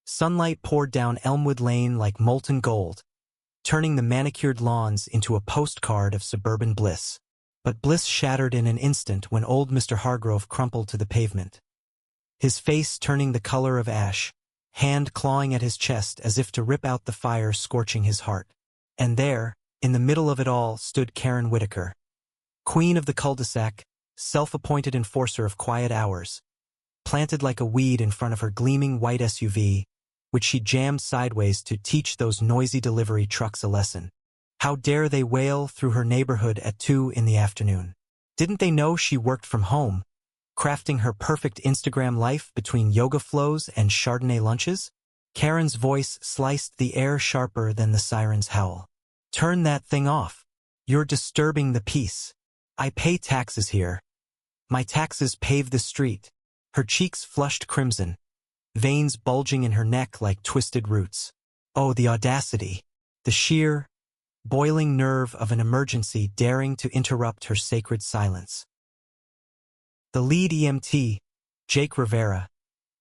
Sunlight poured down Elmwood Lane like molten gold, turning the manicured lawns into a postcard of suburban bliss. But bliss shattered in an instant when old Mr. Hargrove crumpled to the pavement, his face turning the color of ash, hand clawing at his chest as if to rip out the fire scorching his heart. And there, in the middle of it all, stood Karen Whitaker, queen of the cul-de-sac, self-appointed enforcer of quiet hours, planted like a weed in front of her gleaming white SUV, which she jammed sideways to teach those noisy delivery trucks a lesson. How dare they wail through her neighborhood at 2 in the afternoon? Didn't they know she worked from home, crafting her perfect Instagram life between yoga flows and Chardonnay lunches? Karen's voice sliced the air sharper than the siren's howl. Turn that thing off. You're disturbing the peace. I pay taxes here. My taxes pave the street. Her cheeks flushed crimson, veins bulging in her neck like twisted roots. Oh, the audacity, the sheer, boiling nerve of an emergency daring to interrupt her sacred silence. The lead EMT, Jake Rivera,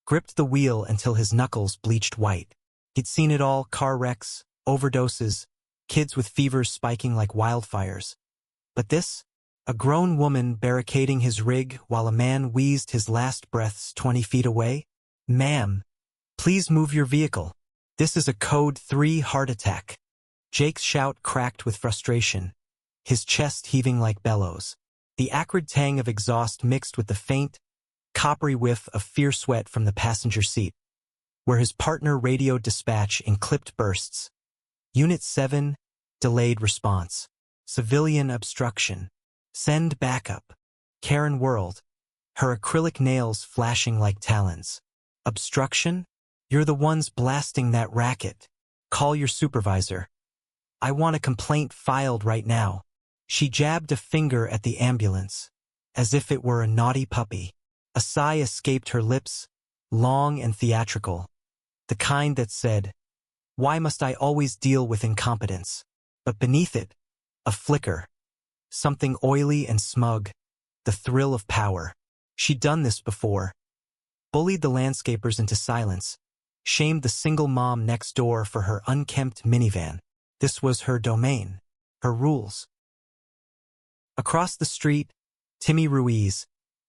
gripped the wheel until his knuckles bleached white. He'd seen it all: car wrecks, overdoses, kids with fevers spiking like wildfires. But this? A grown woman barricading his rig while a man wheezed his last breaths 20 feet away? Ma'am, please move your vehicle. This is a Code 3 heart attack. Jake's shout cracked with frustration, his chest heaving like bellows. The acrid tang of exhaust mixed with the faint, coppery whiff of fierce sweat from the passenger seat, where his partner radioed dispatch in clipped bursts. Unit 7, delayed response. Civilian obstruction. Send backup. Karen whirled, her acrylic nails flashing like talons. Obstruction? You're the ones blasting that racket. Call your supervisor. I want a complaint filed right now. She jabbed a finger at the ambulance, as if it were a naughty puppy. A sigh escaped her lips, long and theatrical, the kind that said, "Why must I always deal with incompetence?" But beneath it, a flicker, something oily and smug, the thrill of power. She'd done this before. Bullied the landscapers into silence, shamed the single mom next door for her unkempt minivan. This was her domain, her rules. Across the street, Timmy Ruiz,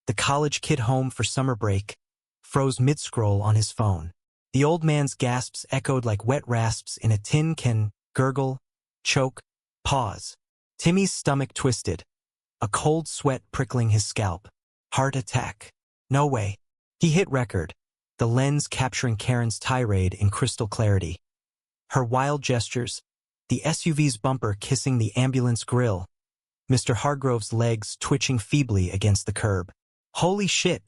the college kid home for summer break, froze mid-scroll on his phone. The old man's gasps echoed like wet rasps in a tin can: gurgle, choke, pause. Timmy's stomach twisted, a cold sweat prickling his scalp. Heart attack. No way. He hit record, the lens capturing Karen's tirade in crystal clarity. Her wild gestures, the SUV's bumper kissing the ambulance grill, Mr. Hargrove's legs twitching feebly against the curb. Holy shit,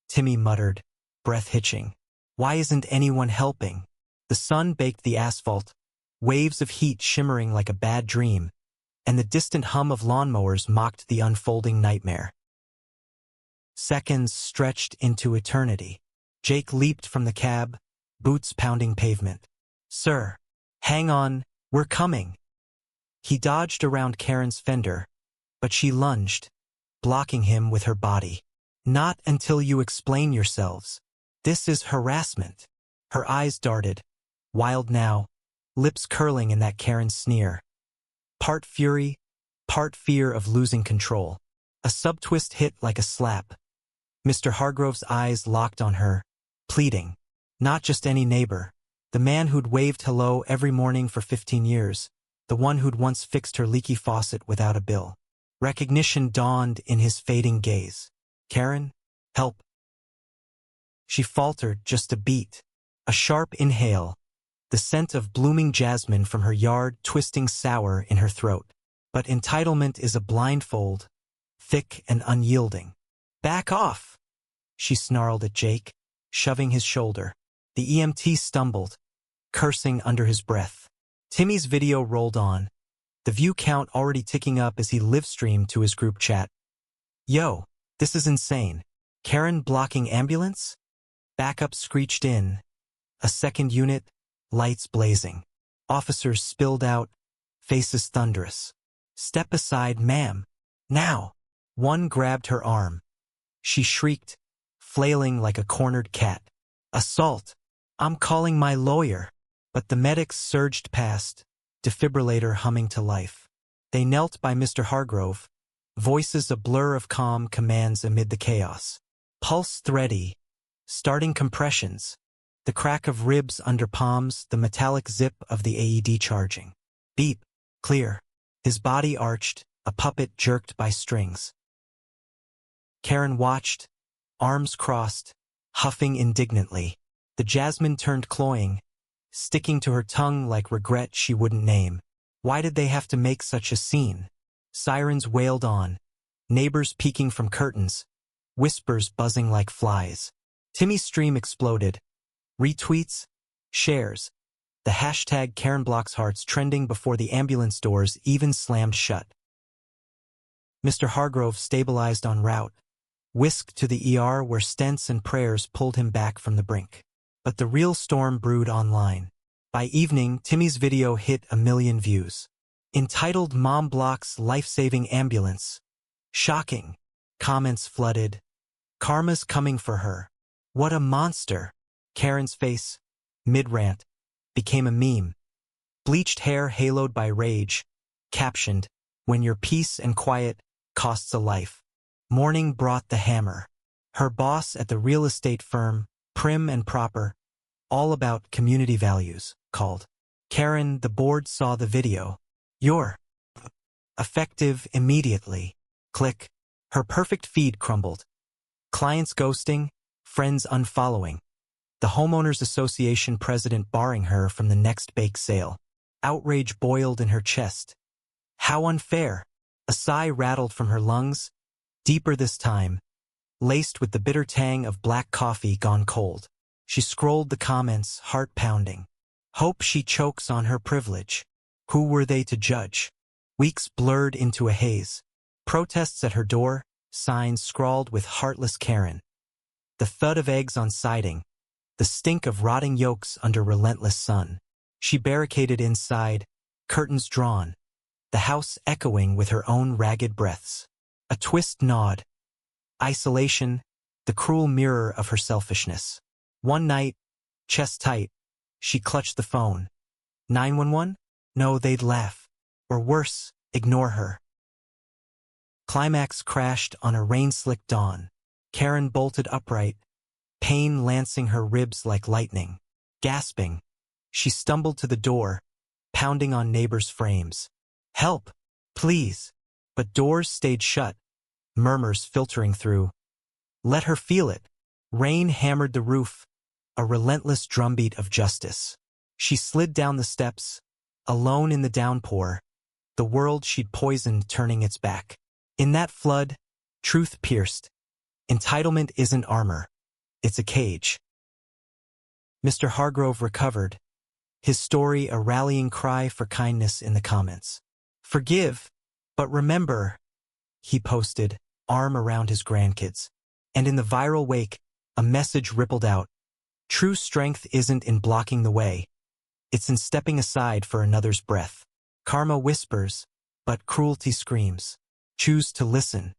Timmy muttered, breath hitching. Why isn't anyone helping? The sun baked the asphalt, waves of heat shimmering like a bad dream, and the distant hum of lawnmowers mocked the unfolding nightmare. Seconds stretched into eternity. Jake leaped from the cab, boots pounding pavement. Sir, hang on, we're coming. He dodged around Karen's fender, but she lunged, blocking him with her body. Not until you explain yourselves. This is harassment. Her eyes darted, wild now, lips curling in that Karen sneer. Part fury, part fear of losing control. A subtwist hit like a slap. Mr. Hargrove's eyes locked on her, pleading. Not just any neighbor. The man who'd waved hello every morning for 15 years. The one who'd once fixed her leaky faucet without a bill. Recognition dawned in his fading gaze. Karen, help. She faltered just a beat. A sharp inhale, the scent of blooming jasmine from her yard twisting sour in her throat. But entitlement is a blindfold, thick and unyielding. Back off, she snarled at Jake, shoving his shoulder. The EMT stumbled, cursing under his breath. Timmy's video rolled on, the view count already ticking up as he live-streamed to his group chat. Yo, this is insane. Karen blocking ambulance? Backup screeched in. A second unit, lights blazing. Officers spilled out, faces thunderous. Step aside, ma'am. Now. One grabbed her arm. She shrieked, flailing like a cornered cat. Assault. I'm calling my lawyer. But the medics surged past, defibrillator humming to life. They knelt by Mr. Hargrove, voices a blur of calm commands amid the chaos. Pulse thready, starting compressions, the crack of ribs under palms, the metallic zip of the AED charging. Beep, clear. His body arched, a puppet jerked by strings. Karen watched, arms crossed, huffing indignantly. The jasmine turned cloying, sticking to her tongue like regret she wouldn't name. Why did they have to make such a scene? Sirens wailed on, neighbors peeking from curtains, whispers buzzing like flies. Timmy's stream exploded. Retweets, shares, the hashtag KarenBlocksHearts trending before the ambulance doors even slammed shut. Mr. Hargrove stabilized en route, whisked to the ER where stents and prayers pulled him back from the brink. But the real storm brewed online. By evening, Timmy's video hit 1 million views. Entitled "Mom Blocks Life-Saving Ambulance." Shocking. Comments flooded. Karma's coming for her. What a monster. Karen's face, mid-rant, became a meme. Bleached hair haloed by rage, captioned, "When your peace and quiet costs a life." Morning brought the hammer. Her boss at the real estate firm, prim and proper, all about community values, called. Karen, the board saw the video. "You're effective immediately." Click. Her perfect feed crumbled. Clients ghosting, friends unfollowing. The Homeowners Association president barring her from the next bake sale. Outrage boiled in her chest. How unfair. A sigh rattled from her lungs, deeper this time, laced with the bitter tang of black coffee gone cold. She scrolled the comments, heart pounding. Hope she chokes on her privilege. Who were they to judge? Weeks blurred into a haze. Protests at her door, signs scrawled with "Heartless Karen." The thud of eggs on siding, the stink of rotting yolks under relentless sun. She barricaded inside, curtains drawn, the house echoing with her own ragged breaths. A twist gnawed. Isolation, the cruel mirror of her selfishness. One night, chest tight, she clutched the phone. 911? No, they'd laugh. Or worse, ignore her. Climax crashed on a rain-slicked dawn. Karen bolted upright, pain lancing her ribs like lightning. Gasping, she stumbled to the door, pounding on neighbors' frames. Help, please. But doors stayed shut, murmurs filtering through. Let her feel it. Rain hammered the roof, a relentless drumbeat of justice. She slid down the steps, alone in the downpour, the world she'd poisoned turning its back. In that flood, truth pierced. Entitlement isn't armor. It's a cage. Mr. Hargrove recovered, his story a rallying cry for kindness in the comments. Forgive, but remember, he posted, arm around his grandkids. And in the viral wake, a message rippled out. True strength isn't in blocking the way. It's in stepping aside for another's breath. Karma whispers, but cruelty screams. Choose to listen.